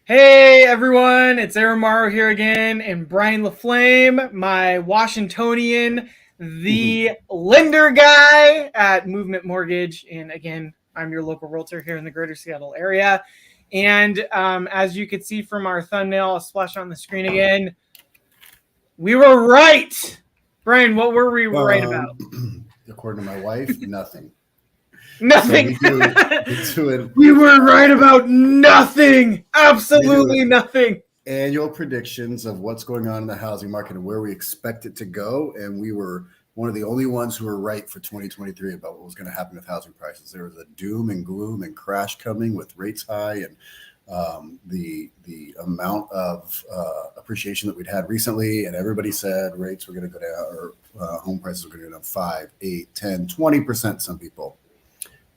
Hey everyone, it's Aaron Morrow here again, and Bryan Laflamme, my Washingtonian, the lender guy at Movement Mortgage. And again, I'm your local realtor here in the greater Seattle area. And as you can see from our thumbnail, I'll splash on the screen again. We were right. Bryan, what were we right about? According to my wife, nothing. Nothing. So we were right about nothing. Absolutely nothing. Annual predictions of what's going on in the housing market and where we expect it to go. And we were one of the only ones who were right for 2023 about what was going to happen with housing prices. There was a doom and gloom and crash coming with rates high and the amount of appreciation that we'd had recently. And everybody said rates were going to go down, or home prices were going to go down 5, 8, 10, 20%. Some people.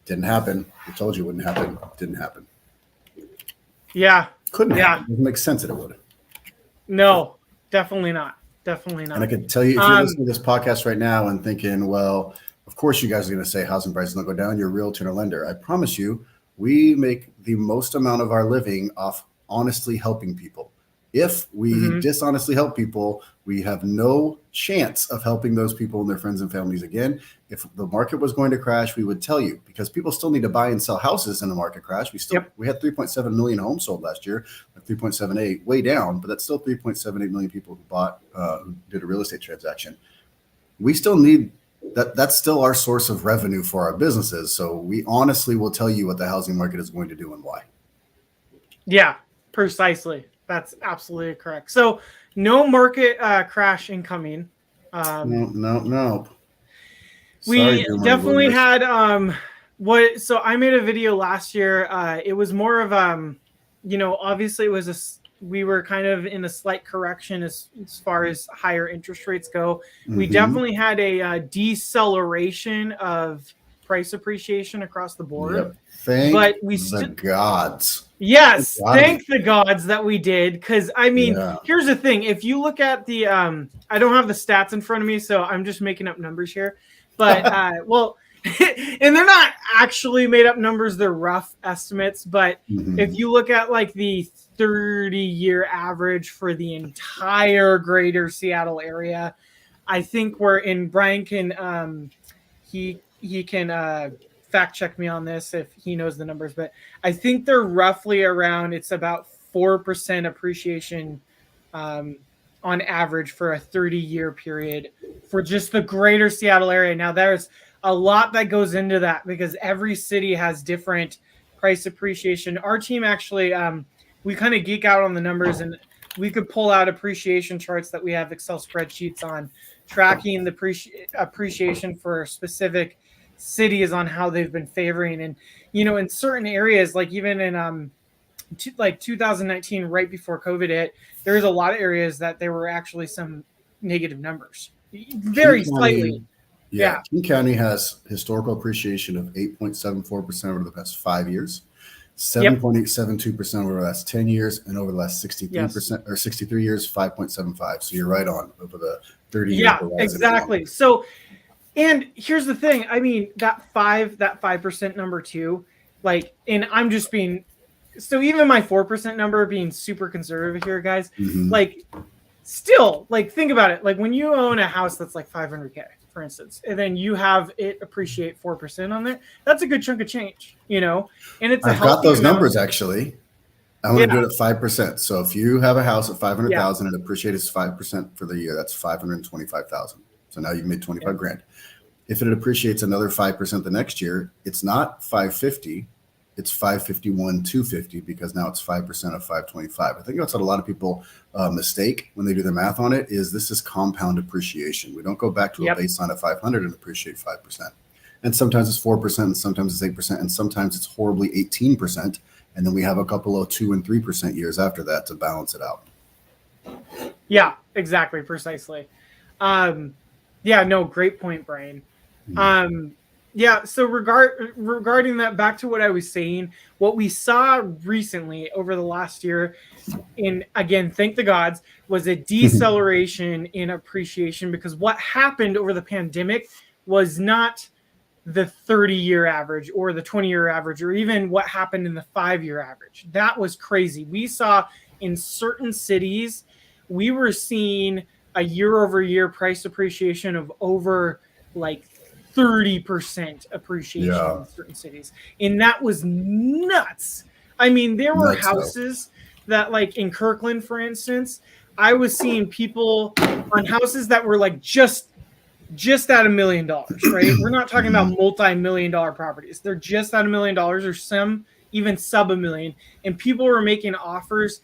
Didn't happen. I told you it wouldn't happen. Didn't happen. Yeah. Couldn't happen. It doesn't make sense that it would. No, definitely not. Definitely not. And I can tell you, if you're listening to this podcast right now and thinking, well, of course you guys are going to say housing prices don't go down, you're a realtor and a lender. I promise you, we make the most amount of our living off honestly helping people. If we dishonestly help people, we have no chance of helping those people and their friends and families again. If the market was going to crash, we would tell you, because people still need to buy and sell houses in a market crash. We had 3.7 million homes sold last year, like 3.78, way down, but that's still 3.78 million people who bought, who did a real estate transaction. We still need that. That's still our source of revenue for our businesses. So we honestly will tell you what the housing market is going to do and why. Yeah, precisely. That's absolutely correct. So no market crash incoming. No. We definitely had so I made a video last year. It was more of obviously it was we were kind of in a slight correction as far as higher interest rates go. We definitely had a deceleration of price appreciation across the board. Yep. Thank the gods. Yes, thank the gods that we did. Because I mean, here's the thing: if you look at the, I don't have the stats in front of me, so I'm just making up numbers here. But well, and they're not actually made up numbers; they're rough estimates. But if you look at like the 30-year average for the entire greater Seattle area, I think we're in. Bryan can he can fact check me on this if he knows the numbers, but I think they're roughly around, it's about 4% appreciation on average for a 30-year period for just the greater Seattle area. Now there's a lot that goes into that because every city has different price appreciation. Our team actually, we kind of geek out on the numbers, and we could pull out appreciation charts that we have Excel spreadsheets on tracking the appreciation for specific cities on how they've been favoring. And in certain areas, like even in like 2019, right before COVID hit, there's a lot of areas that there were actually some negative numbers, very slightly. King County has historical appreciation of 8.74% over the past 5 years, 7.872% over the last 10 years, and over the last 63% or 63 years, 5.75. So you're right on over the 30 years. Yeah, exactly. So, and here's the thing. I mean, that 5% number too, like, and I'm just being, so even my 4% number being super conservative here, guys, like still, like, think about it. Like when you own a house that's like $500K, for instance, and then you have it appreciate 4% on there, that's a good chunk of change, and it's I've got those numbers actually. I'm going to do it at 5%. So if you have a house at 500,000 and it appreciates 5% for the year, that's 525,000. So now you've made 25 grand. If it appreciates another 5% the next year, it's not 550, it's 551, 250, because now it's 5% of 525. I think that's what a lot of people mistake when they do their math on it, is this is compound appreciation. We don't go back to a baseline of 500 and appreciate 5%. And sometimes it's 4%, and sometimes it's 8%, and sometimes it's horribly 18%. And then we have a couple of 2 and 3% years after that to balance it out. Yeah, exactly. Precisely. No, great point, Bryan. So regarding that, back to what I was saying, what we saw recently over the last year, and again, thank the gods, was a deceleration in appreciation, because what happened over the pandemic was not the 30-year average or the 20-year average, or even what happened in the 5-year average. That was crazy. We saw in certain cities, we were seeing a year-over-year price appreciation of over like 30% appreciation in certain cities. And that was nuts. I mean, there were houses that, like in Kirkland, for instance, I was seeing people on houses that were like just at $1 million, right? We're not talking about multi-million-dollar properties. They're just at $1 million, or some even sub $1 million. And people were making offers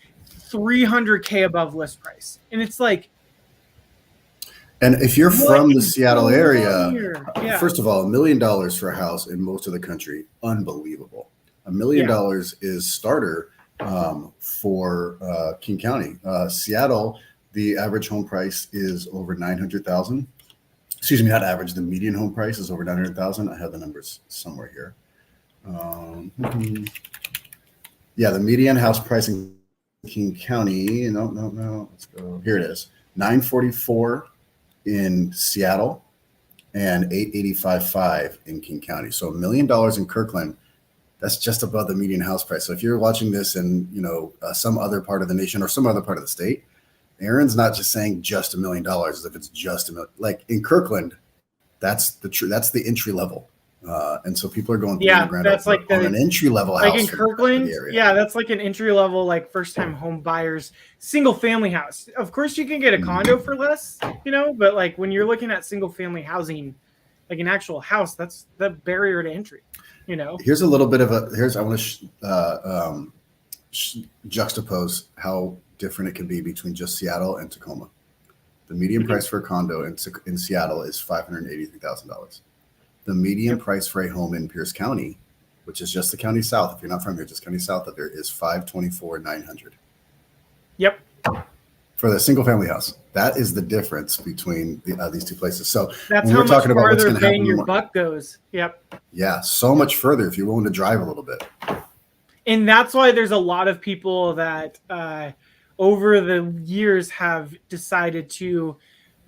$300K above list price. And it's like, and if you're from the Seattle area, first of all, $1 million for a house in most of the country, unbelievable. $1 million is starter for King County. Seattle, the average home price is over $900,000. Excuse me, not average. The median home price is over $900,000. I have the numbers somewhere here. Yeah, the median house price in King County. No. Let's go. Here it is. $944 in Seattle and $885.5 in King County. So $1 million in Kirkland. That's just above the median house price. So if you're watching this in some other part of the nation or some other part of the state, Aaron's not just saying just $1 million as if it's just $1 million. Like in Kirkland, that's the entry level, and so people are going. That's like on an entry level house. Like in Kirkland, that's like an entry level, like first time home buyers, single family house. Of course, you can get a condo for less, but like when you're looking at single family housing, like an actual house, that's the barrier to entry. Here's a little bit of I want to juxtapose how different it can be between just Seattle and Tacoma. The median price for a condo in Seattle is $583,000. The median price for a home in Pierce County, which is just the county south, if you're not from here, just county south of there, is $524,900. Yep. For the single family house. That is the difference between these two places. So that's how much farther bang your buck goes. Yep. Yeah, so much further if you're willing to drive a little bit. And that's why there's a lot of people that over the years have decided to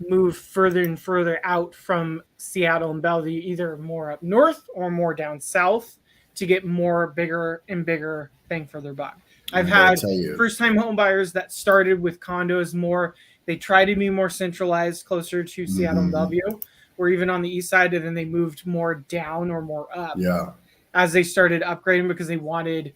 move further and further out from Seattle and Bellevue, either more up north or more down south, to get more bigger and bigger bang for their buck. I've had first-time home buyers that started with condos more. They try to be more centralized, closer to Seattle and Bellevue, or even on the east side, and then they moved more down or more up. Yeah. As they started upgrading because they wanted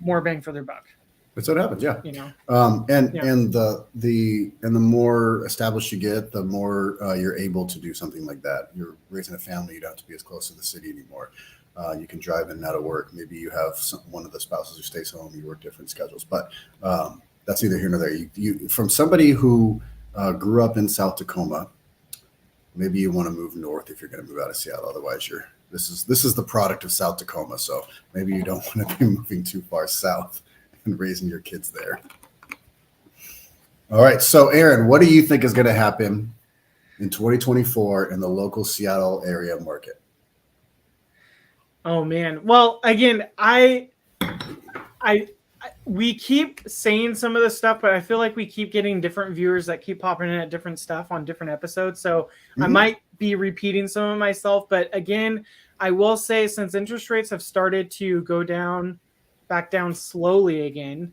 more bang for their buck. That's what happens, yeah. And the more established you get, the more you're able to do something like that. You're raising a family, you don't have to be as close to the city anymore. You can drive in and out of work. Maybe you have one of the spouses who stays home. You work different schedules, but that's neither here nor there. You from somebody who grew up in South Tacoma, maybe you want to move north if you're going to move out of Seattle. Otherwise, this is the product of South Tacoma. So maybe you don't want to be moving too far south and raising your kids there. All right. So Aaron, what do you think is going to happen in 2024 in the local Seattle area market? Oh man. Well, again, we keep saying some of this stuff, but I feel like we keep getting different viewers that keep popping in at different stuff on different episodes. So I might be repeating some of myself, but again, I will say since interest rates have started to go back down slowly again,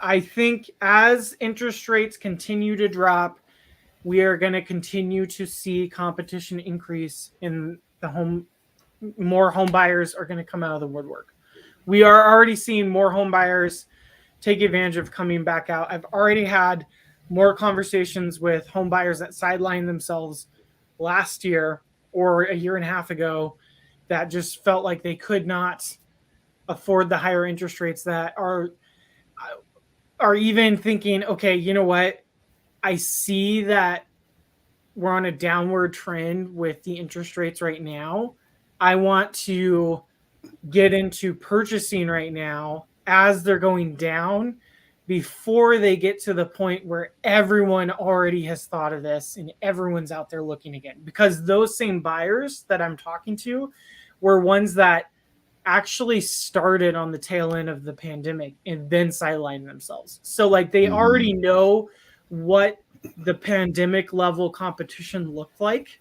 I think as interest rates continue to drop, we are going to continue to see competition increase in the home. More home buyers are going to come out of the woodwork. We are already seeing more home buyers take advantage of coming back out. I've already had more conversations with home buyers that sidelined themselves last year or a year and a half ago that just felt like they could not afford the higher interest rates, that are even thinking, okay, you know what? I see that we're on a downward trend with the interest rates right now. I want to get into purchasing right now as they're going down before they get to the point where everyone already has thought of this and everyone's out there looking again. Because those same buyers that I'm talking to were ones that actually started on the tail end of the pandemic and then sidelined themselves. So like they already know what the pandemic level competition looked like.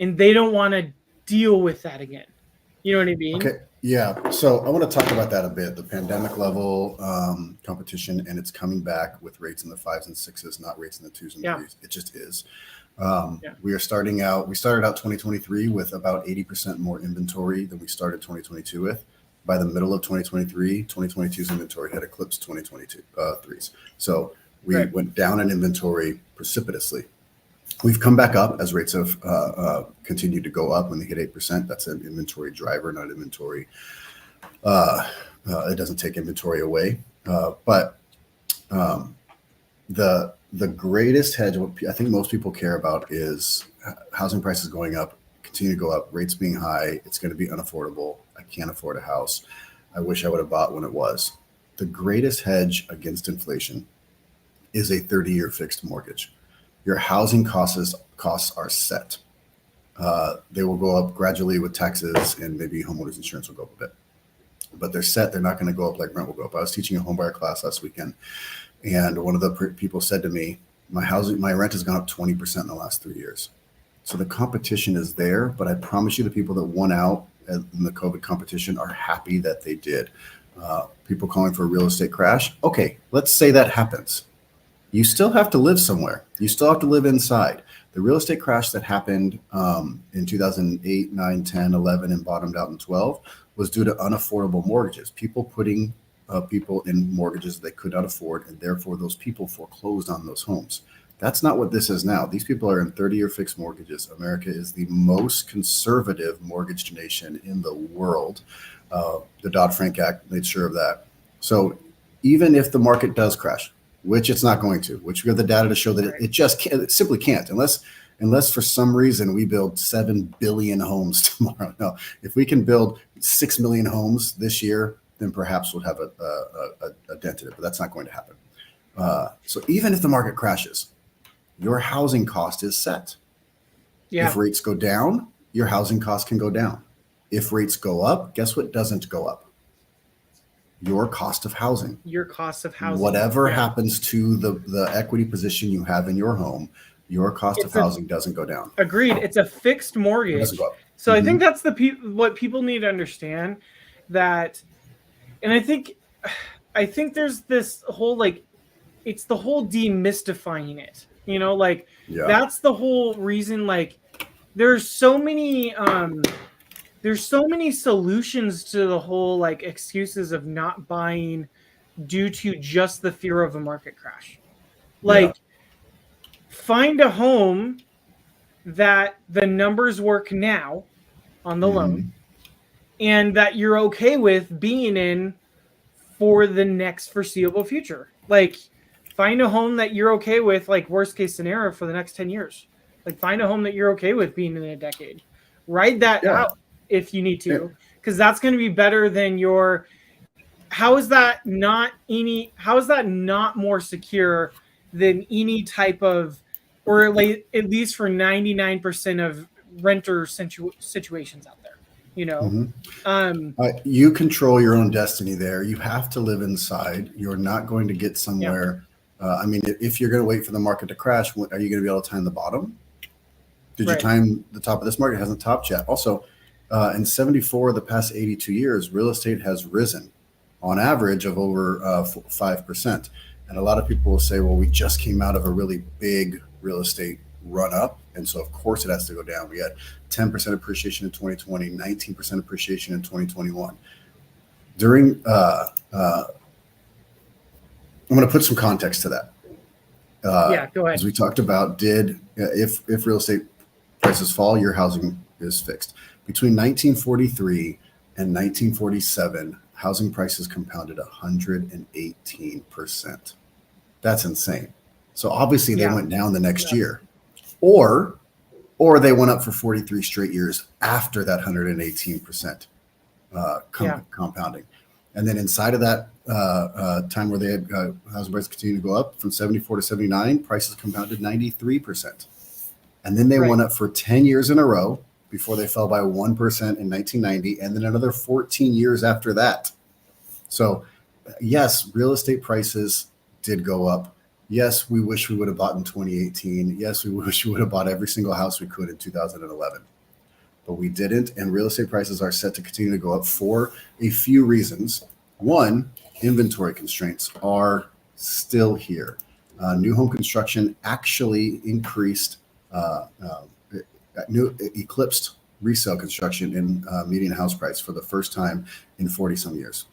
and they don't want to deal with that again. You know what I mean? Okay. Yeah. So I want to talk about that a bit. The pandemic level competition, and it's coming back with rates in the 5s and 6s, not rates in the 2s and 3s. It just is. We started out 2023 with about 80% more inventory than we started 2022 with. By the middle of 2023, 2022's inventory had eclipsed 2023's. So we went down in inventory precipitously. We've come back up as rates have continued to go up. When they hit 8%, that's an inventory driver, not inventory. It doesn't take inventory away. But the greatest hedge, what I think most people care about, is housing prices going up, continue to go up, rates being high. It's going to be unaffordable. I can't afford a house. I wish I would have bought when it was. The greatest hedge against inflation is a 30-year fixed mortgage. Your housing costs are set. They will go up gradually with taxes, and maybe homeowners insurance will go up a bit. But they're set. They're not going to go up like rent will go up. I was teaching a homebuyer class last weekend, and one of the people said to me, my rent has gone up 20% in the last 3 years. So the competition is there, but I promise you the people that won out in the COVID competition are happy that they did. People calling for a real estate crash. Okay, let's say that happens. You still have to live somewhere. You still have to live inside. The real estate crash that happened in 2008, 9, 10, 11, and bottomed out in 12 was due to unaffordable mortgages. People putting people in mortgages they could not afford, and therefore those people foreclosed on those homes. That's not what this is now. These people are in 30-year fixed mortgages. America is the most conservative mortgage nation in the world. The Dodd-Frank Act made sure of that. So even if the market does crash, which it's not going to, which we have the data to show that it just can't, it simply can't, unless for some reason we build 7 billion homes tomorrow. No, if we can build 6 million homes this year, then perhaps we'll have a dent in it, but that's not going to happen. So even if the market crashes, your housing cost is set. Yeah. If rates go down, your housing cost can go down. If rates go up, guess what doesn't go up? Your cost of housing. Your cost of housing. Whatever happens to the equity position you have in your home, your cost of housing doesn't go down. Agreed. It's a fixed mortgage. It doesn't go up. So I think that's what people need to understand, that, and I think there's this whole, like, it's the whole demystifying it. You know, like, that's the whole reason. Like, there's so many solutions to the whole, like, excuses of not buying due to just the fear of a market crash. Like, find a home that the numbers work now on the loan, and that you're okay with being in for the next foreseeable future. Like, find a home that you're okay with, like, worst case scenario for the next 10 years. Like, find a home that you're okay with being in a decade. Ride that out if you need to, because that's going to be better than your. How is that not more secure than any type of, or like, at least for 99% of renter situations out there, you know? You control your own destiny there. You have to live inside. You're not going to get somewhere. I mean, if you're going to wait for the market to crash, are you going to be able to time the bottom? Did you time the top of this market? It hasn't topped yet. Also, in 74 of the past 82 years, real estate has risen on average of over 5%. And a lot of people will say, well, we just came out of a really big real estate run up, and so of course it has to go down. We had 10% appreciation in 2020, 19% appreciation in 2021. During I'm going to put some context to that. Go ahead. As we talked about, if real estate prices fall, your housing is fixed. Between 1943 and 1947, housing prices compounded 118%. That's insane. So obviously they went down the next year, or they went up for 43 straight years after that 118% compounding. And then inside of that time where they had housing prices continue to go up from 74 to 79, prices compounded 93%. And then they went up for 10 years in a row before they fell by 1% in 1990, and then another 14 years after that. So yes, real estate prices did go up Yes, we wish we would have bought in 2018. Yes, we wish we would have bought every single house we could in 2011. But we didn't, and real estate prices are set to continue to go up for a few reasons. One, inventory constraints are still here. New home construction actually increased, eclipsed resale construction in median house price for the first time in 40 some years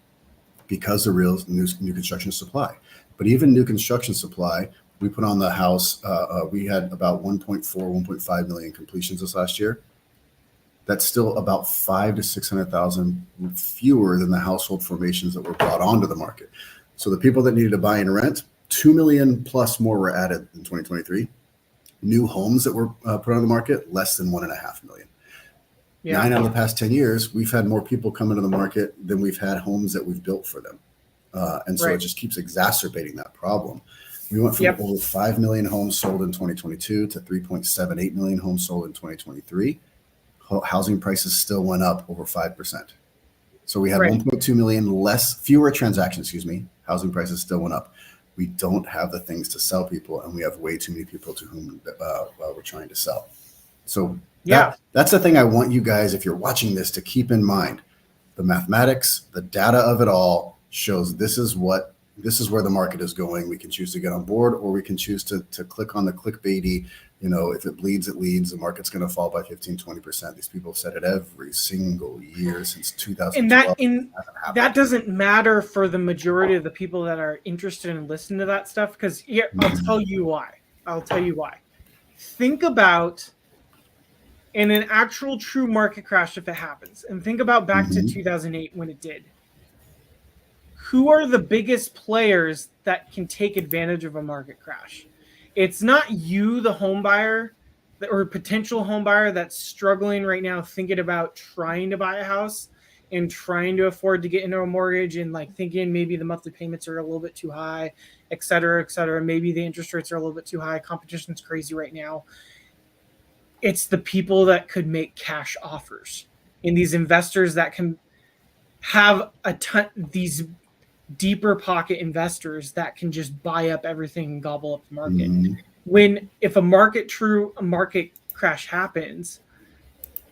because of real new construction supply. But even new construction supply, we put on the house, we had about 1.4, 1.5 million completions this last year. That's still about 500,000 to 600,000 fewer than the household formations that were brought onto the market. So the people that needed to buy and rent, 2 million plus more were added in 2023. New homes that were put on the market, less than 1.5 million. Yeah. 9 out of the past 10 years, we've had more people come into the market than we've had homes that we've built for them. And so it just keeps exacerbating that problem. We went from over 5 million homes sold in 2022 to 3.78 million homes sold in 2023. Housing prices still went up over 5%. So we had 1.2 million fewer transactions, housing prices still went up. We don't have the things to sell people, and we have way too many people to whom we're trying to sell. So that's the thing I want you guys, if you're watching this, to keep in mind. The mathematics, the data of it all shows this is where the market is going. We can choose to get on board, or we can choose to click on the clickbaity, if it bleeds, it leads. The market's going to fall by 15, 20%. These people have said it every single year since 2012. And that doesn't matter for the majority of the people that are interested in listening to that stuff. Because I'll tell you why. Think about in an actual true market crash, if it happens, and think about back to 2008 when it did. Who are the biggest players that can take advantage of a market crash? It's not you, the home buyer, or potential home buyer that's struggling right now, thinking about trying to buy a house and trying to afford to get into a mortgage and thinking maybe the monthly payments are a little bit too high, et cetera, et cetera. Maybe the interest rates are a little bit too high. Competition's crazy right now. It's the people that could make cash offers and these investors that can have a ton, these deeper pocket investors that can just buy up everything and gobble up the market. If a market crash happens,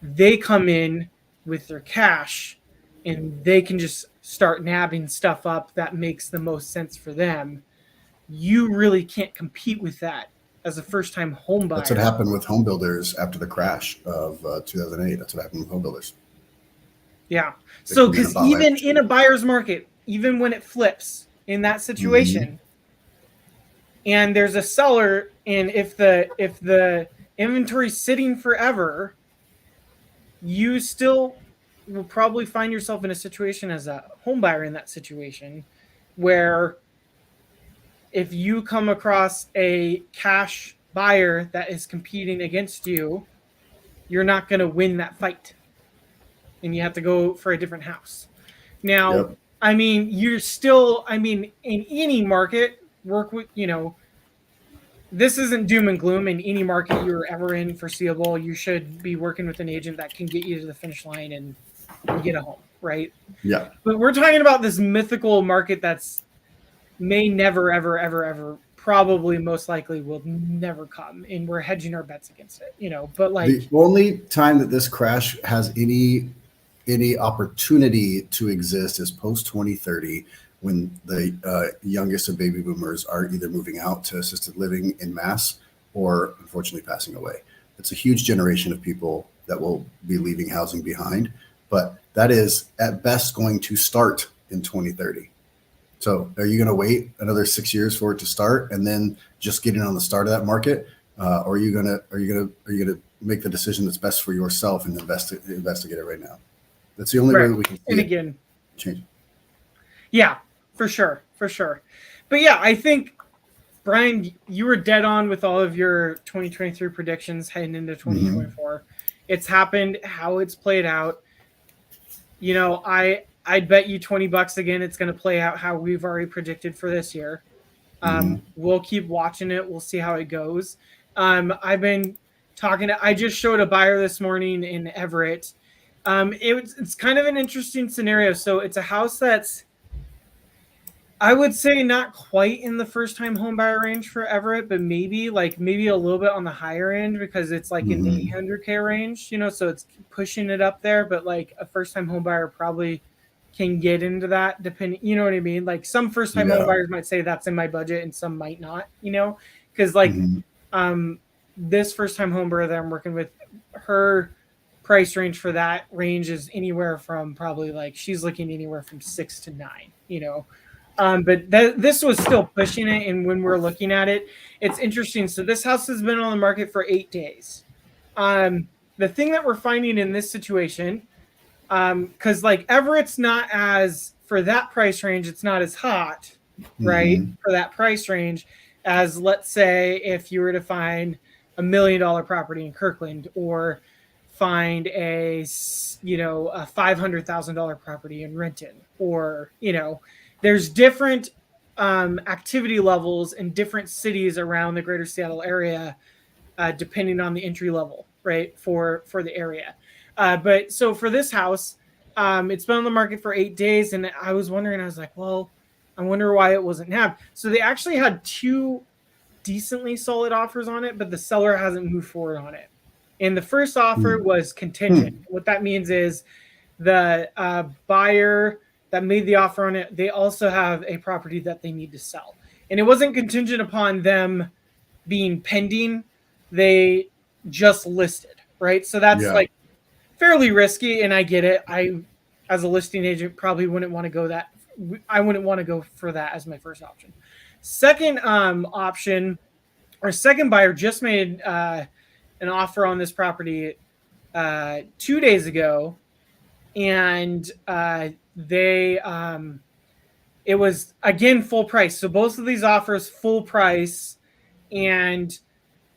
they come in with their cash and they can just start nabbing stuff up that makes the most sense for them. You really can't compete with that as a first-time home buyer. That's what happened with home builders after the crash of 2008. That's what happened with home builders. Yeah. So because even in a buyer's market, even when it flips in that situation, and there's a seller, and if the inventory's sitting forever, you still will probably find yourself in a situation as a home buyer in that situation where if you come across a cash buyer that is competing against you, you're not going to win that fight. And you have to go for a different house. Now, you're still, in any market, work with, this isn't doom and gloom. In any market you're ever in foreseeable, you should be working with an agent that can get you to the finish line and get a home, right? Yeah. But we're talking about this mythical market that's may never, ever, ever, ever, probably most likely will never come. And we're hedging our bets against it, but the only time that this crash has any opportunity to exist is post 2030, when the youngest of baby boomers are either moving out to assisted living in mass or unfortunately passing away. It's a huge generation of people that will be leaving housing behind, but that is at best going to start in 2030. So are you going to wait another 6 years for it to start and then just get in on the start of that market? Or are you going to make the decision that's best for yourself and investigate it right now? That's the only way that we can change. Yeah, for sure. But yeah, I think, Bryan, you were dead on with all of your 2023 predictions heading into 2024. It's happened how it's played out. I'd bet you $20 again it's going to play out how we've already predicted for this year. We'll keep watching it. We'll see how it goes. I've been I just showed a buyer this morning in Everett. It's kind of an interesting scenario. So it's a house that's I would say not quite in the first time home buyer range for Everett, but maybe a little bit on the higher end because it's like in the 800K range, so it's pushing it up there. But like a first time home buyer probably can get into that depending, you know what I mean? Like some first time home buyers might say that's in my budget and some might not, because like this first time home buyer that I'm working with, her price range for that range is anywhere from probably like she's looking anywhere from 6 to 9, but this was still pushing it. And when we're looking at it, it's interesting. So this house has been on the market for 8 days. The thing that we're finding in this situation, because like Everett's not as, for that price range, it's not as hot, right? For that price range as, let's say, if you were to find $1 million property in Kirkland or find a $500,000 property in Renton, or, there's different activity levels in different cities around the greater Seattle area, depending on the entry level, right, for the area. But so for this house, it's been on the market for 8 days. And I was wondering, I was like, well, I wonder why it wasn't nabbed. So they actually had 2 decently solid offers on it, but the seller hasn't moved forward on it. And the first offer was contingent. What that means is the buyer that made the offer on it, they also have a property that they need to sell. And it wasn't contingent upon them being pending. They just listed, right? So that's like fairly risky, and I get it. I, as a listing agent, probably wouldn't want to go that. I wouldn't want to go for that as my first option. Second option, our second buyer just made an offer on this property 2 days ago, and it was again full price. So both of these offers full price, and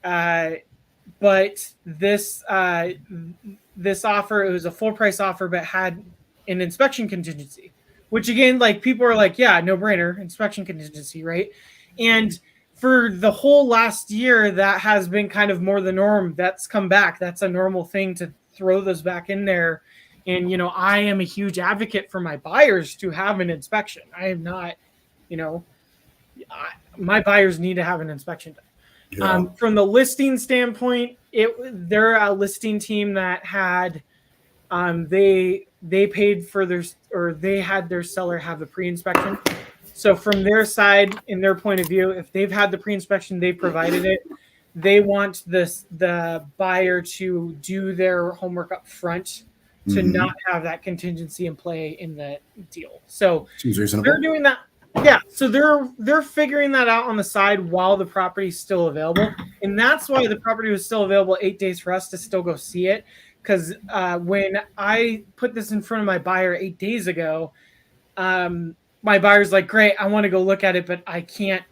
but this offer, it was a full price offer, but had an inspection contingency, which again, like people are like, yeah, no brainer, inspection contingency, right? And for the whole last year, that has been kind of more the norm. That's come back. That's a normal thing to throw those back in there. And, I am a huge advocate for my buyers to have an inspection. I am not, my buyers need to have an inspection done. Yeah. From the listing standpoint, they're a listing team that had, they paid for they had their seller have a pre-inspection. So from their side, in their point of view, if they've had the pre-inspection, they provided it. They want the buyer to do their homework up front to not have that contingency in play in the deal. So they're doing that. Yeah. So they're figuring that out on the side while the property is still available. And that's why the property was still available 8 days for us to still go see it. Because when I put this in front of my buyer 8 days ago, my buyer's like, great, I want to go look at it, but I can't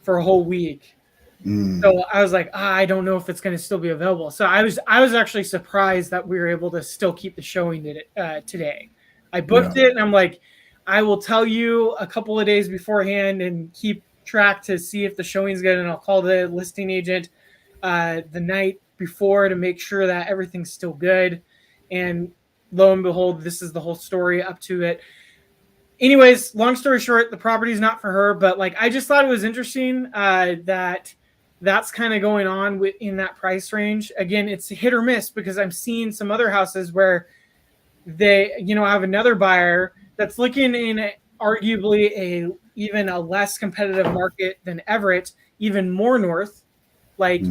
for a whole week. So I was like, I don't know if it's going to still be available. So I was actually surprised that we were able to still keep the showing today. I booked it, and I'm like, I will tell you a couple of days beforehand and keep track to see if the showing's good. And I'll call the listing agent the night before to make sure that everything's still good. And lo and behold, this is the whole story up to it. Anyways, long story short, the property's not for her, but like I just thought it was interesting that's kind of going on in that price range. Again, it's hit or miss because I'm seeing some other houses where they, I have another buyer that's looking in arguably even a less competitive market than Everett, even more north, like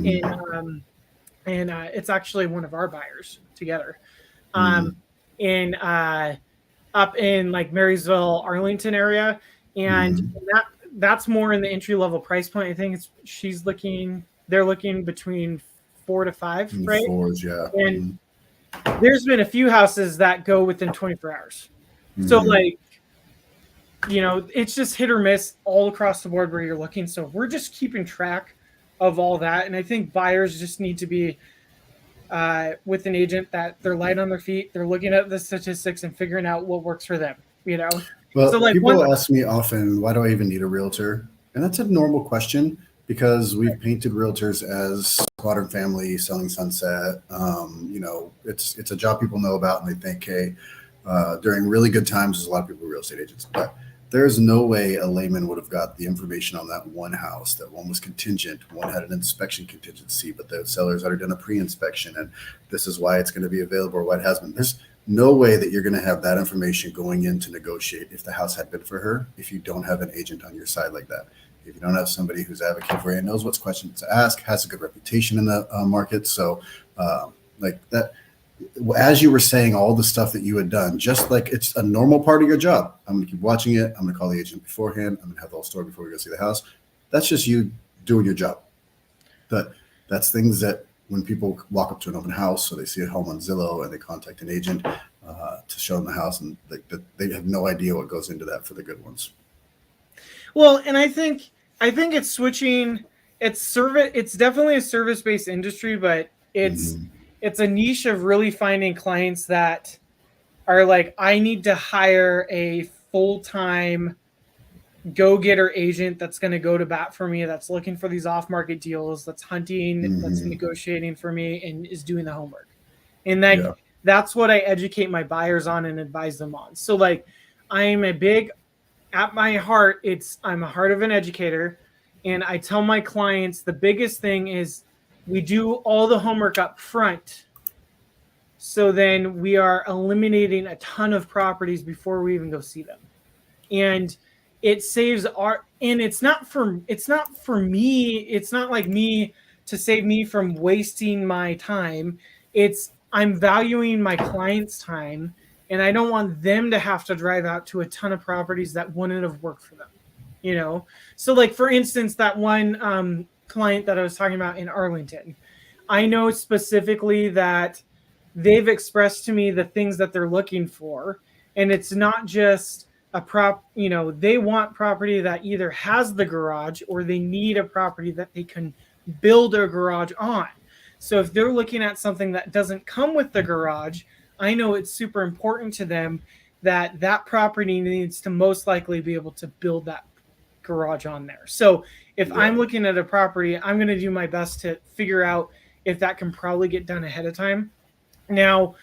it's actually one of our buyers together, up in like Marysville, Arlington area, and that's more in the entry level price point. I think they're looking between 4 to 5, right? 4s, yeah. And there's been a few houses that go within 24 hours. So like, it's just hit or miss all across the board where you're looking. So we're just keeping track of all that. And I think buyers just need to be with an agent that they're light on their feet. They're looking at the statistics and figuring out what works for them, Well, so like people ask me often, why do I even need a realtor? And that's a normal question because we've painted realtors as Modern Family, Selling Sunset. It's a job people know about, and they think, hey, during really good times, there's a lot of people real estate agents. But There's no way a layman would have got the information on that one house. That one was contingent. One had an inspection contingency, but the seller's already done a pre-inspection, and this is why it's going to be available or why it has been. There's no way that you're going to have that information going in to negotiate if the house had been for her, if you don't have an agent on your side like that. If you don't have somebody who's advocating for you and knows what's questions to ask, has a good reputation in the market. So like that, as you were saying all the stuff that you had done, just like it's a normal part of your job. I'm going to keep watching it. I'm going to call the agent beforehand. I'm going to have the whole story before we go see the house. That's just you doing your job. That's things that when people walk up to an open house or they see a home on Zillow and they contact an agent to show them the house, and they have no idea what goes into that for the good ones. Well, and I think it's switching. It's definitely a service-based industry, but it's a niche of really finding clients that are like, I need to hire a full-time go-getter agent that's going to go to bat for me, that's looking for these off-market deals, that's hunting, that's negotiating for me, and is doing the homework. And that's what I educate my buyers on and advise them on. So like, at my heart, I'm a heart of an educator, and I tell my clients the biggest thing is we do all the homework up front. So then we are eliminating a ton of properties before we even go see them. And it saves and it's not for me. It's not like me to save me from wasting my time. I'm valuing my client's time, and I don't want them to have to drive out to a ton of properties that wouldn't have worked for them, So like, for instance, that one client that I was talking about in Arlington, I know specifically that they've expressed to me the things that they're looking for. And it's not just they want property that either has the garage or they need a property that they can build a garage on. So if they're looking at something that doesn't come with the garage, I know it's super important to them that property needs to most likely be able to build that garage on there. So if I'm looking at a property, I'm going to do my best to figure out if that can probably get done ahead of time. Now,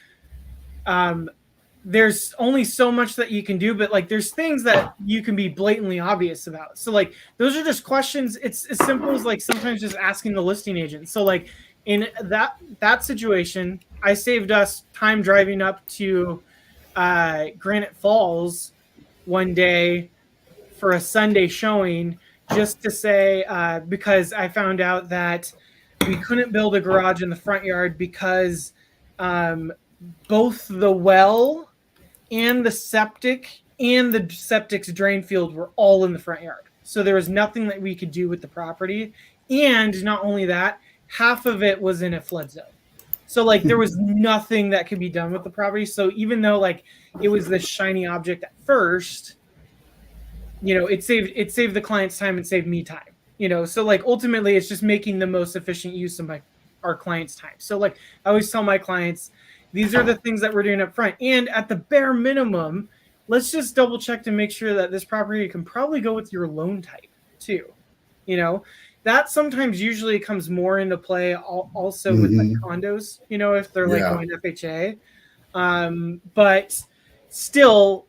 there's only so much that you can do, but like, there's things that you can be blatantly obvious about. So like, those are just questions. It's as simple as like sometimes just asking the listing agent. So like, in that situation, I saved us time driving up to Granite Falls one day for a Sunday showing, just to say, because I found out that we couldn't build a garage in the front yard because both the well and the septic's drain field were all in the front yard. So there was nothing that we could do with the property. And not only that, half of it was in a flood zone. So like, there was nothing that could be done with the property. So even though like it was this shiny object at first, it saved the client's time and saved me time, so like, ultimately it's just making the most efficient use of our client's time. So like, I always tell my clients, these are the things that we're doing up front. And at the bare minimum, let's just double check to make sure that this property can probably go with your loan type too. That sometimes usually comes more into play also with like condos, if they're like going FHA. But still,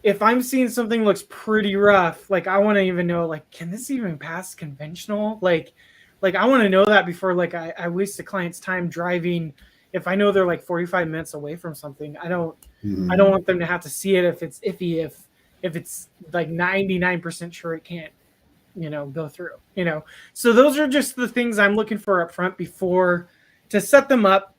if I'm seeing something looks pretty rough, like I want to even know, like, can this even pass conventional? Like I want to know that before like I waste a client's time driving. If I know they're like 45 minutes away from something, I don't want them to have to see it if it's iffy, if it's like 99% sure it can't, go through, So those are just the things I'm looking for up front before to set them up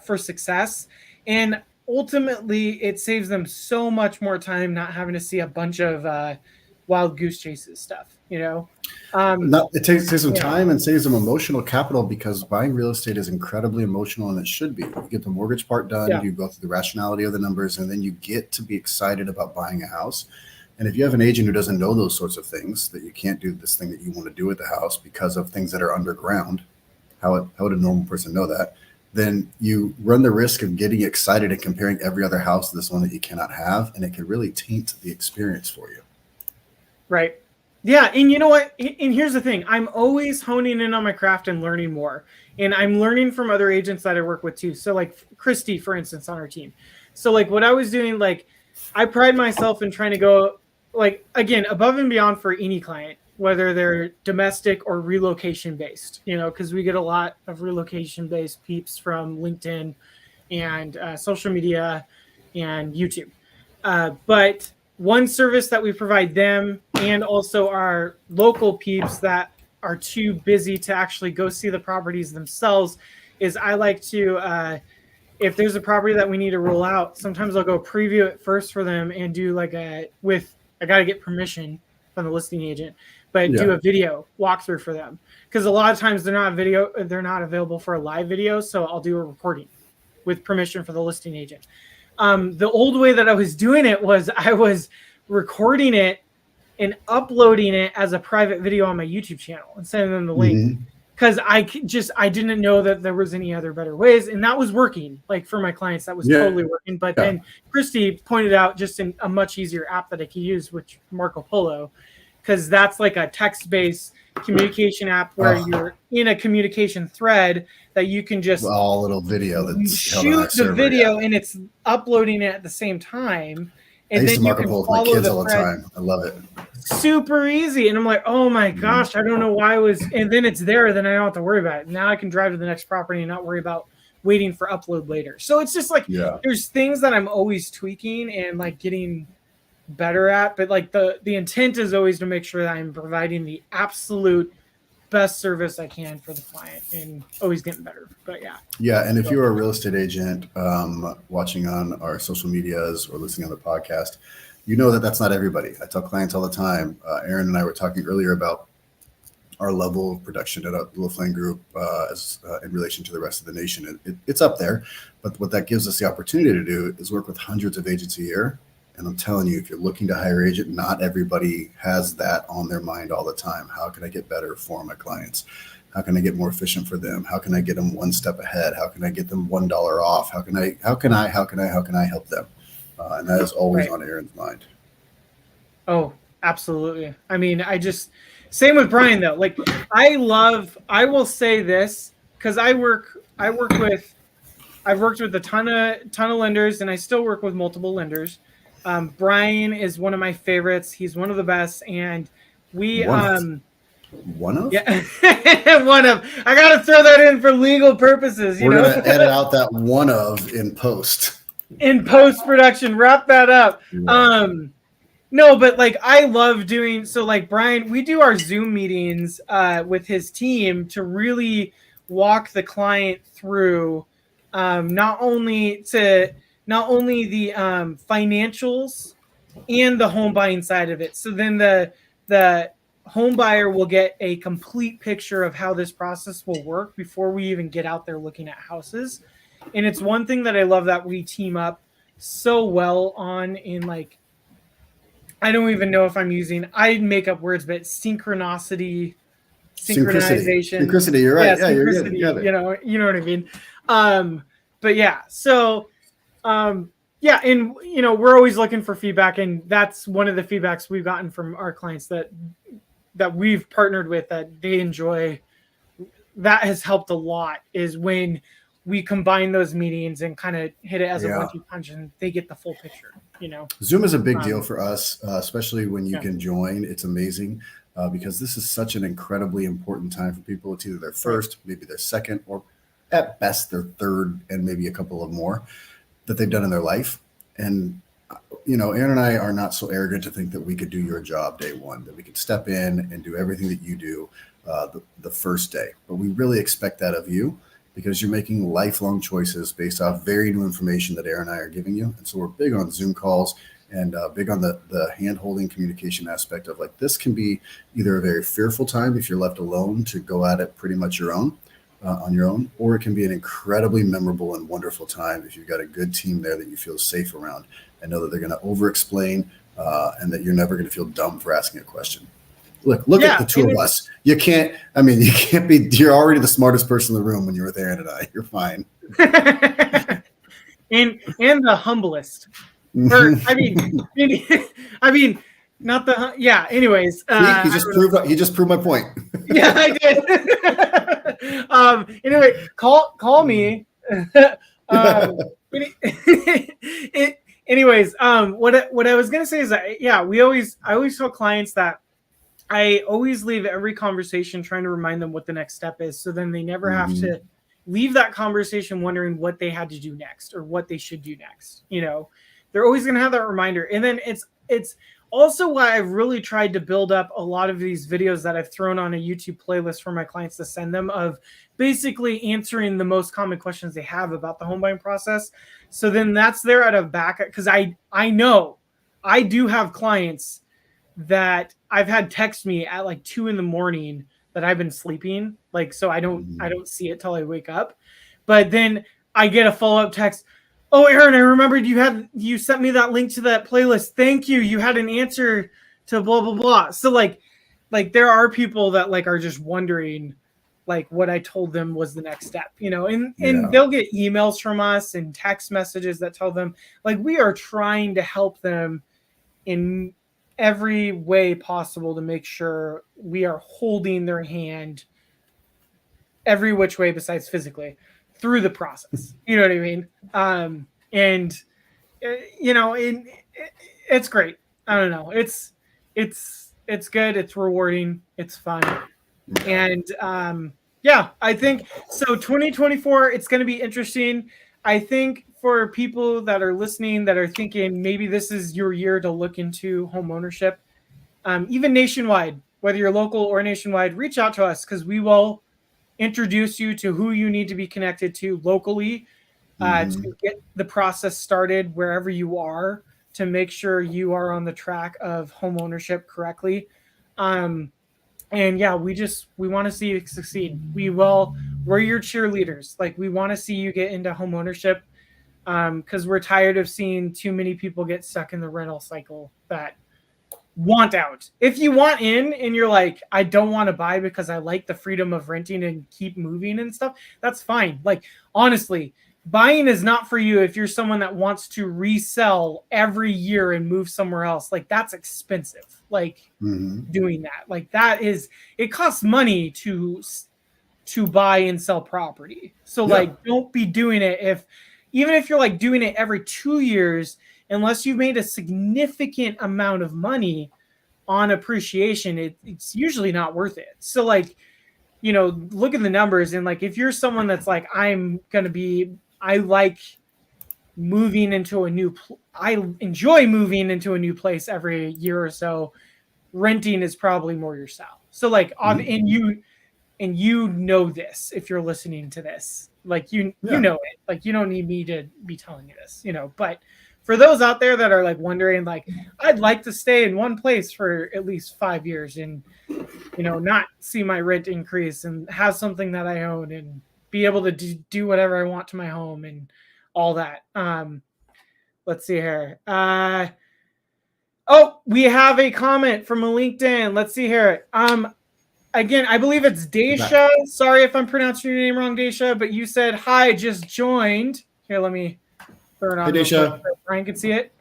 for success. And ultimately it saves them so much more time not having to see a bunch of wild goose chases stuff, it saves them time and saves them emotional capital, because buying real estate is incredibly emotional, and it should be. You get the mortgage part done, you go through the rationality of the numbers, and then you get to be excited about buying a house. And if you have an agent who doesn't know those sorts of things, that you can't do this thing that you want to do with the house because of things that are underground, how would a normal person know that? Then you run the risk of getting excited and comparing every other house to this one that you cannot have, and it can really taint the experience for you. Right. Yeah, and you know what? And here's the thing. I'm always honing in on my craft and learning more. And I'm learning from other agents that I work with too. So like Christy, for instance, on our team. So like what I was doing, like I pride myself in trying to go, like, again, above and beyond for any client, whether they're domestic or relocation based, because we get a lot of relocation based peeps from LinkedIn and social media and YouTube. But one service that we provide them and also our local peeps that are too busy to actually go see the properties themselves is I like to, if there's a property that we need to roll out, sometimes I'll go preview it first for them and do I got to get permission from the listing agent, but do a video walkthrough for them. Because a lot of times they're not available for a live video. So I'll do a recording with permission for the listing agent. The old way that I was doing it was I was recording it and uploading it as a private video on my YouTube channel and sending them the link. Because I didn't know that there was any other better ways, and that was working. Like for my clients, that was totally working. But then Christy pointed out just a much easier app that I could use, which Marco Polo, because that's like a text-based communication app where you're in a communication thread that you can just all little video that's shoot the video and it's uploading it at the same time. And I used then to Marco Polo with my kids all the time. I love it. Super easy. And I'm like, oh my gosh, I don't know why and then it's there, then I don't have to worry about it. Now I can drive to the next property and not worry about waiting for upload later. So it's just like, there's things that I'm always tweaking and like getting better at, but like the intent is always to make sure that I'm providing the absolute best service I can for the client and always getting better. But and if you're a real estate agent watching on our social medias or listening on the podcast, you know that that's not everybody. I tell clients all the time. Aaron and I were talking earlier about our level of production at a Laflamme group in relation to the rest of the nation. It's up there, but what that gives us the opportunity to do is work with hundreds of agents a year. And I'm telling you, if you're looking to hire an agent, not everybody has that on their mind all the time. How can I get better for my clients? How can I get more efficient for them? How can I get them one step ahead? How can I get them $1 off? How can I help them? And that is always on Aaron's mind. Oh, absolutely. I mean, same with Bryan though. Like I will say this because I've worked with a ton of lenders and I still work with multiple lenders. Bryan is one of my favorites. He's one of the best. And one of? Yeah. One of. I got to throw that in for legal purposes. We're going to edit out that one of in post. In post-production, wrap that up. Yeah. No, but like I love doing, so like Bryan, we do our Zoom meetings with his team to really walk the client through not only the financials and the home buying side of it. So then the home buyer will get a complete picture of how this process will work before we even get out there looking at houses. And it's one thing that I love that we team up so well on in like, I don't even know if I make up words, but synchronization. Synchronicity, you're right. Yeah, you're good. You know what I mean? But yeah, so and we're always looking for feedback, and that's one of the feedbacks we've gotten from our clients that we've partnered with that they enjoy. That has helped a lot is when we combine those meetings and kind of hit it as a 1-2 punch and they get the full picture, Zoom is a big deal for us, especially when you can join. It's amazing because this is such an incredibly important time for people. It's either their first, maybe their second, or at best their third and maybe a couple of more that they've done in their life. And, Aaron and I are not so arrogant to think that we could do your job day one, that we could step in and do everything that you do the first day. But we really expect that of you, because you're making lifelong choices based off very new information that Aaron and I are giving you. And so we're big on Zoom calls and big on the hand-holding communication aspect of like, this can be either a very fearful time if you're left alone to go at it pretty much on your own, or it can be an incredibly memorable and wonderful time if you've got a good team there that you feel safe around and know that they're going to over-explain and that you're never going to feel dumb for asking a question. Look at the two of us. You can't be, you're already the smartest person in the room when you're with Aaron and I. You're fine. and the humblest. Or, not the, anyways. He just proved my point. Yeah, I did. Anyway, call me. anyways, what I was gonna say is that I always tell clients that I always leave every conversation trying to remind them what the next step is, so then they never have to leave that conversation wondering what they had to do next or what they should do next. They're always gonna have that reminder, and then it's also why I've really tried to build up a lot of these videos that I've thrown on a YouTube playlist for my clients to send them, of basically answering the most common questions they have about the home buying process. So then that's there at a backup, because I know I do have clients that I've had text me at like 2 a.m. that I've been sleeping, so I don't see it till I wake up. But then I get a follow-up text. Oh, Aaron, I remembered you sent me that link to that playlist. Thank you. You had an answer to blah, blah, blah. So like there are people that are just wondering what I told them was the next step, and they'll get emails from us and text messages that tell them we are trying to help them in every way possible to make sure we are holding their hand every which way besides physically through the process. You know what I mean? And it's great. I don't know. It's good. It's rewarding. It's fun. And I think so. 2024, it's going to be interesting. I think for people that are listening that are thinking maybe this is your year to look into home ownership, even nationwide, whether you're local or nationwide, reach out to us, because we will introduce you to who you need to be connected to locally to get the process started wherever you are, to make sure you are on the track of home ownership correctly. And we want to see you succeed. We're your cheerleaders. We want to see you get into home ownership, because we're tired of seeing too many people get stuck in the rental cycle that want out. If you want in and you're like, I don't want to buy because I like the freedom of renting and keep moving and stuff, that's fine. Honestly, buying is not for you if you're someone that wants to resell every year and move somewhere else. That's expensive. Doing that, it costs money to buy and sell property. So don't be doing it even if you're doing it every 2 years, unless you've made a significant amount of money on appreciation, it's usually not worth it. So look at the numbers, and if you're someone that's I like moving into I enjoy moving into a new place every year or so, renting is probably more your style. So and you know this, if you're listening to this, you know it, you don't need me to be telling you this, but for those out there that are wondering, I'd like to stay in one place for at least 5 years and, not see my rent increase and have something that I own and be able to do whatever I want to my home and all that. Let's see here. We have a comment from a LinkedIn. Let's see here. Again, I believe it's Daisha. Sorry if I'm pronouncing your name wrong, Daisha, but you said, hi, just joined. Here, let me turn it on. Hey, Daisha. So Brian can see it.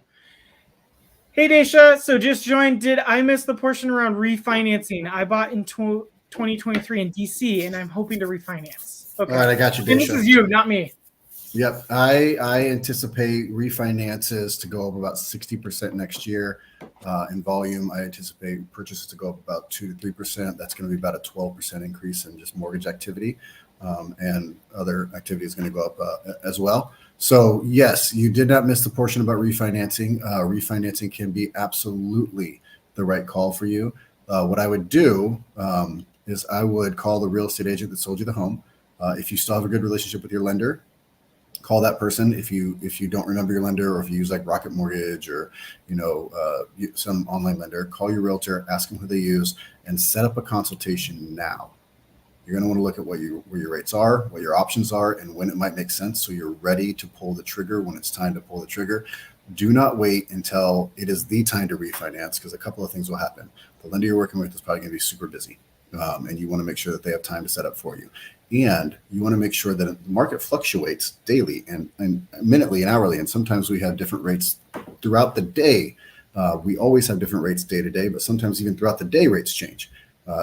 Hey, Daisha. So just joined. Did I miss the portion around refinancing? I bought in 2023 in DC, and I'm hoping to refinance. Okay. All right, I got you, Daisha. And this is you, not me. Yep. I anticipate refinances to go up about 60% next year. In volume, I anticipate purchases to go up about 2 to 3%. That's going to be about a 12% increase in just mortgage activity, and other activity is going to go up as well. So yes, you did not miss the portion about refinancing. Refinancing can be absolutely the right call for you. What I would do is I would call the real estate agent that sold you the home. If you still have a good relationship with your lender, call that person. If you don't remember your lender, or if you use Rocket Mortgage or some online lender, call your realtor, ask them who they use, and set up a consultation now. You're going to want to look at where your rates are, what your options are, and when it might make sense, so you're ready to pull the trigger when it's time to pull the trigger. Do not wait until it is the time to refinance, because a couple of things will happen. The lender you're working with is probably going to be super busy, and you want to make sure that they have time to set up for you. And you want to make sure that the market fluctuates daily and minutely and hourly. And sometimes we have different rates throughout the day. We always have different rates day to day, but sometimes even throughout the day, rates change.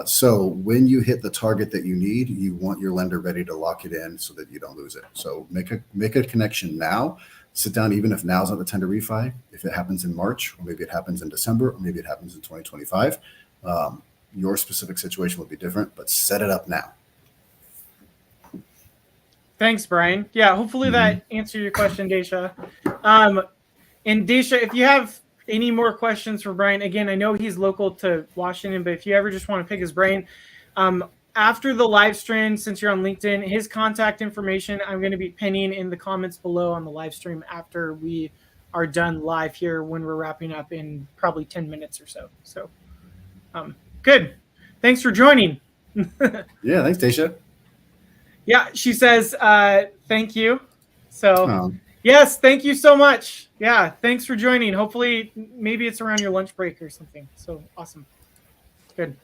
So when you hit the target that you need, you want your lender ready to lock it in so that you don't lose it. So make a connection now. sit down, even if now's not the time to refi, if it happens in March, or maybe it happens in December, or maybe it happens in 2025, your specific situation will be different, but set it up now. Thanks, Bryan. Yeah, hopefully that answered your question, Daisha. And Daisha, if you have any more questions for Bryan, again, I know he's local to Washington, but if you ever just want to pick his brain, after the live stream, since you're on LinkedIn, his contact information I'm going to be pinning in the comments below on the live stream after we are done live here when we're wrapping up in probably 10 minutes or so. So, good. Thanks for joining. Yeah, thanks, Daisha. Yeah, she says, thank you. So, yes, thank you so much. Yeah, thanks for joining. Hopefully, maybe it's around your lunch break or something. So, awesome. Good.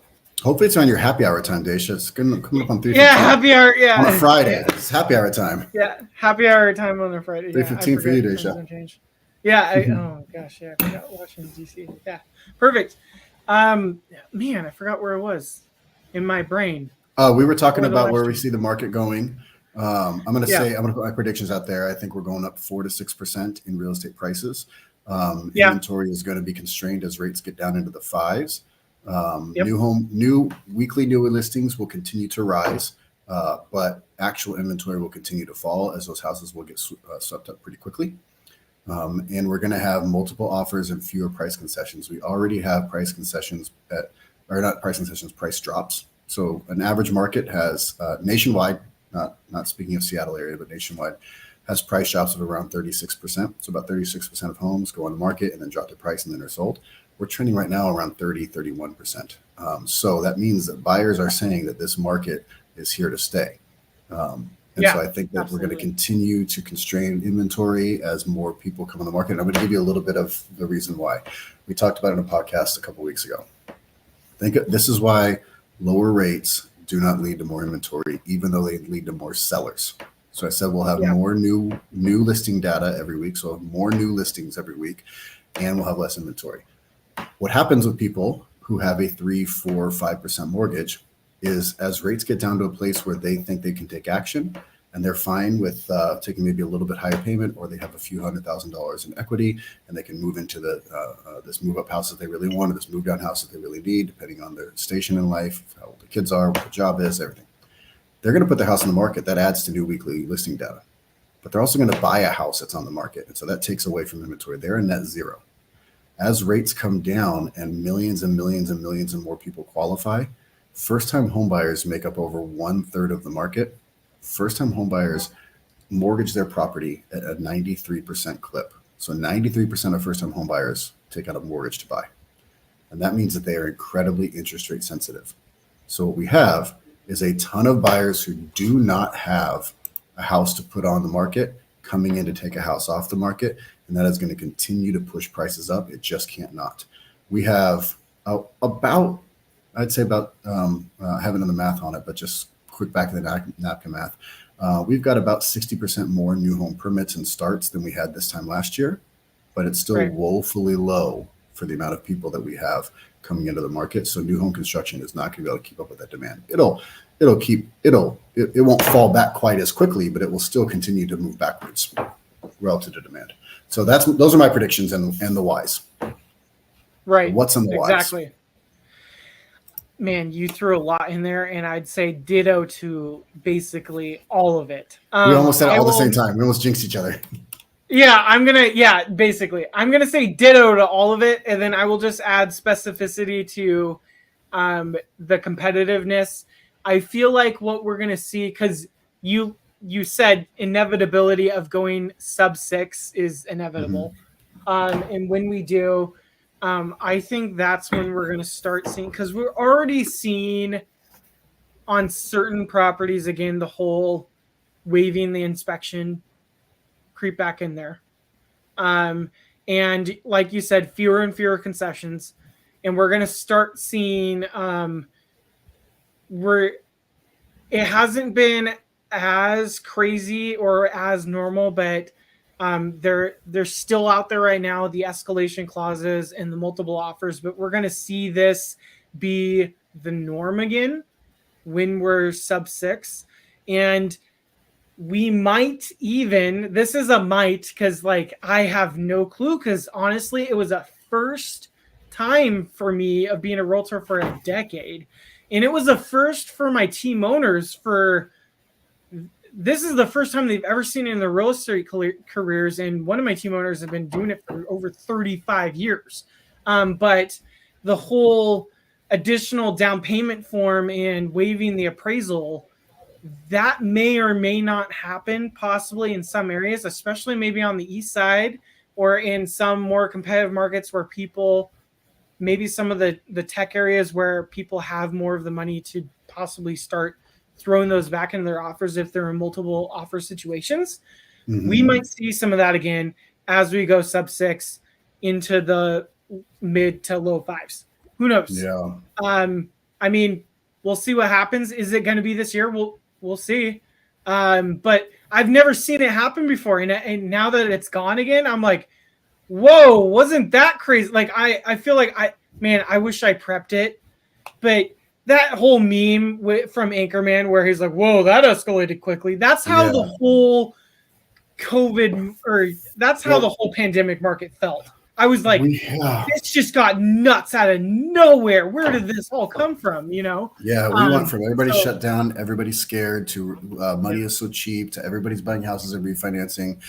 Hopefully it's on your happy hour time, Daisha. It's coming up on 3:15. Yeah, happy hour. Yeah, on a Friday. Yeah. It's happy hour time. Yeah, happy hour time on a Friday. 3:15 for you, Daisha. Yeah. Oh gosh, yeah. I forgot Washington D.C. Yeah, perfect. Man, I forgot where I was in my brain. We were talking about where we see the market going. I'm going to put my predictions out there. I think we're going up 4 to 6% in real estate prices. Inventory is going to be constrained as rates get down into the 5s. New weekly new listings will continue to rise, but actual inventory will continue to fall as those houses will get swept up pretty quickly. And we're going to have multiple offers and fewer price concessions. We already have price concessions price drops. So an average market has nationwide, not speaking of Seattle area, but nationwide, has price drops of around 36%. So about 36% of homes go on the market and then drop their price and then are sold. We're trending right now around 31%. So that means that buyers are saying that this market is here to stay. So I think that we're going to continue to constrain inventory as more people come on the market. And I'm going to give you a little bit of the reason why. We talked about it in a podcast a couple of weeks ago. This is why lower rates do not lead to more inventory, even though they lead to more sellers. So I said we'll have more new listing data every week. So more new listings every week, and we'll have less inventory. What happens with people who have a 3, 4, 5% mortgage is as rates get down to a place where they think they can take action and they're fine with taking maybe a little bit higher payment, or they have a few $100,000 in equity and they can move into this move up house that they really want, or this move down house that they really need, depending on their station in life, how old the kids are, what the job is, everything. They're going to put their house on the market. That adds to new weekly listing data. But they're also going to buy a house that's on the market. And so that takes away from inventory. They're in net zero. As rates come down and millions and millions and millions and more people qualify, first-time homebuyers make up over 1/3 of the market. First-time homebuyers mortgage their property at a 93% clip. So 93% of first-time homebuyers take out a mortgage to buy. And that means that they are incredibly interest rate sensitive. So what we have is a ton of buyers who do not have a house to put on the market coming in to take a house off the market. And that is going to continue to push prices up. It just can't not. We have about I haven't done the math on it, but just quick back of the napkin math. We've got about 60% more new home permits and starts than we had this time last year, but it's still woefully low for the amount of people that we have coming into the market. So new home construction is not going to be able to keep up with that demand. It won't fall back quite as quickly, but it will still continue to move backwards relative to demand. So those are my predictions and the whys. Right. What's in the whys? Exactly. Man, you threw a lot in there, and I'd say ditto to basically all of it. We almost said it all at the same time. We almost jinxed each other. Yeah, basically. I'm going to say ditto to all of it, and then I will just add specificity to the competitiveness. I feel like what we're going to see, because you said inevitability of going sub 6 is inevitable. Mm-hmm. And when we do, I think that's when we're going to start seeing, because we're already seeing on certain properties, again, the whole waiving the inspection creep back in there. And like you said, fewer and fewer concessions. And we're going to start seeing it hasn't been as crazy or as normal, but they're still out there right now, the escalation clauses and the multiple offers, but we're going to see this be the norm again when we're sub 6. And we might even, this is a might, because like I have no clue, because honestly, it was a first time for me of being a realtor for a decade. And it was a first for my team owners this is the first time they've ever seen it in their real estate careers. And one of my team owners have been doing it for over 35 years. But the whole additional down payment form and waiving the appraisal, that may or may not happen possibly in some areas, especially maybe on the east side or in some more competitive markets where people, maybe some of the tech areas where people have more of the money to possibly start throwing those back into their offers if they're in multiple offer situations. Mm-hmm. We might see some of that again as we go sub 6 into the mid to low 5s. Who knows? Yeah. I mean, we'll see what happens. Is it going to be this year? We'll see. But I've never seen it happen before. And now that it's gone again, I'm like, whoa, wasn't that crazy? Like, I feel like I wish I prepped it, but that whole meme from Anchorman where he's like, whoa, that escalated quickly. That's how the whole COVID, or that's how the whole pandemic market felt. I was like, this just got nuts out of nowhere. Where did this all come from? You know? Yeah, we went from everybody shut down, everybody's scared, to money is so cheap, to everybody's buying houses and refinancing,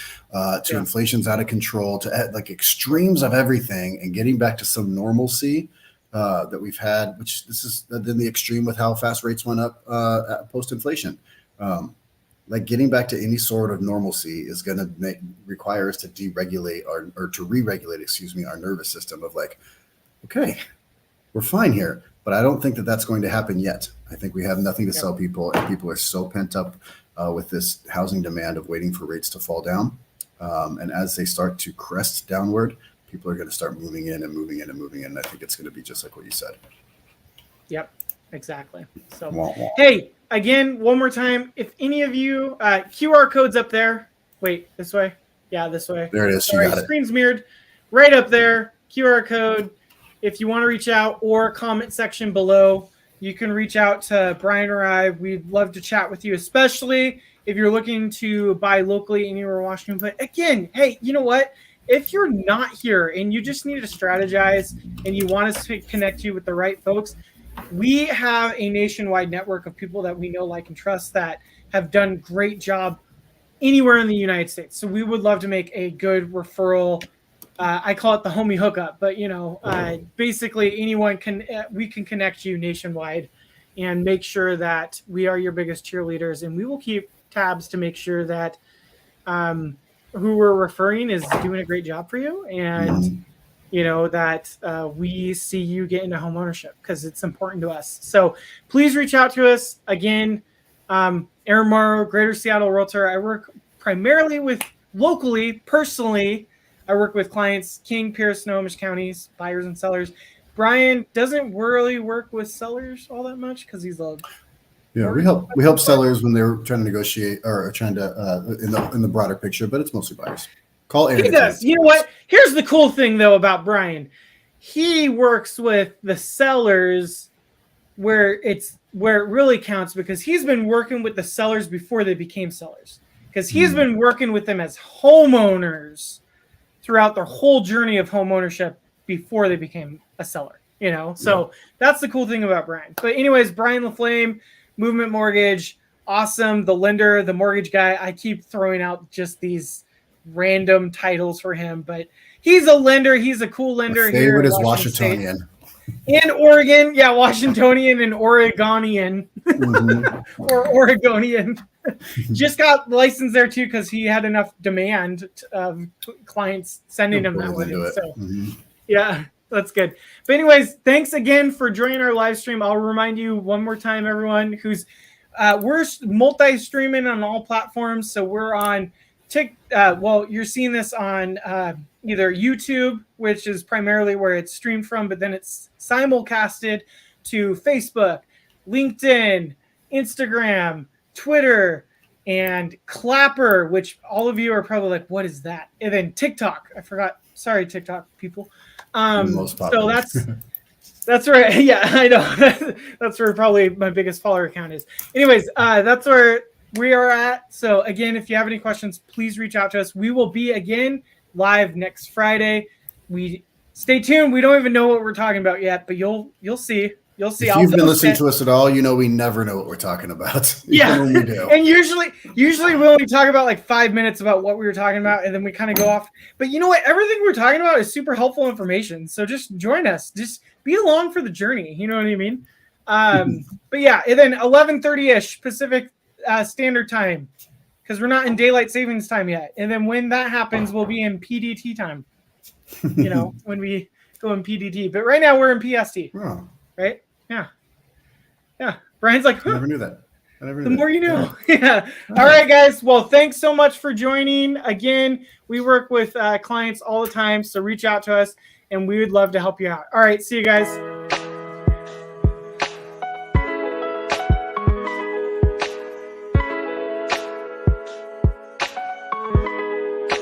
to inflation's out of control, to like extremes of everything, and getting back to some normalcy that we've had, which this is then the extreme with how fast rates went up post-inflation. Like getting back to any sort of normalcy is going to require us to deregulate or to re-regulate, our nervous system of like, okay, we're fine here. But I don't think that that's going to happen yet. I think we have nothing to sell people, and people are so pent up with this housing demand of waiting for rates to fall down. And as they start to crest downward, people are going to start moving in and moving in and moving in. And I think it's going to be just like what you said. Yep, exactly. So, hey, again, one more time, if any of you, QR code's up there. Wait, this way? Yeah, this way. There it is. Sorry, screen's mirrored. Right up there, QR code. If you want to reach out, or comment section below, you can reach out to Bryan or I. We'd love to chat with you, especially if you're looking to buy locally anywhere in Washington. But again, hey, you know what? If you're not here and you just need to strategize and you want us to connect you with the right folks, we have a nationwide network of people that we know, like, and trust that have done great job anywhere in the United States. So we would love to make a good referral. I call it the homie hookup, but basically anyone we can connect you nationwide and make sure that we are your biggest cheerleaders, and we will keep tabs to make sure that who we're referring is doing a great job for you, and that we see you get into home ownership, because it's important to us. So please reach out to us. Again, Aaron Morrow, Greater Seattle Realtor. I work primarily personally, I work with clients, King, Pierce, Snohomish Counties, buyers and sellers. Bryan doesn't really work with sellers all that much because he's a... Yeah, we help sellers when they're trying to negotiate or trying to in the broader picture, but it's mostly buyers. Call Aaron. He does. You know what? Here's the cool thing though about Bryan. He works with the sellers where it really counts, because he's been working with the sellers before they became sellers. Because he's been working with them as homeowners throughout their whole journey of home ownership before they became a seller. So that's the cool thing about Bryan. But anyways, Bryan Laflamme, Movement Mortgage, awesome. The lender, the mortgage guy. I keep throwing out just these random titles for him, but he's a lender. He's a cool lender. My favorite is Washingtonian. And Oregon. Yeah, Washingtonian and Oregonian. Or Oregonian. Just got licensed there too, because he had enough demand of clients sending him that way. So yeah, that's good. But anyways, thanks again for joining our live stream. I'll remind you one more time, everyone, we're multi-streaming on all platforms. So we're on you're seeing this on either YouTube, which is primarily where it's streamed from, but then it's simulcasted to Facebook, LinkedIn, Instagram, Twitter, and Clapper, which all of you are probably like, what is that? And then TikTok. I forgot. Sorry, TikTok people. So that's right. Yeah, I know. That's where probably my biggest follower account is. Anyways, that's where we are at. So again, if you have any questions, please reach out to us. We will be again live next Friday. We stay tuned. We don't even know what we're talking about yet, but you'll see. You'll see. If you've been listening to us at all, you know we never know what we're talking about. Yeah, when we do. And usually we only talk about like 5 minutes about what we were talking about, and then we kind of go off. But you know what? Everything we're talking about is super helpful information. So just join us. Just be along for the journey. You know what I mean? But yeah, and then 11:30ish Pacific Standard Time, because we're not in daylight savings time yet. And then when that happens, we'll be in PDT time. You know, when we go in PDT. But right now we're in PST. Oh. Right? Yeah. Brian's like, huh? I never knew that. The more you know. Yeah. All right, guys. Well, thanks so much for joining. Again, we work with clients all the time, so reach out to us, and we would love to help you out. All right. See you guys.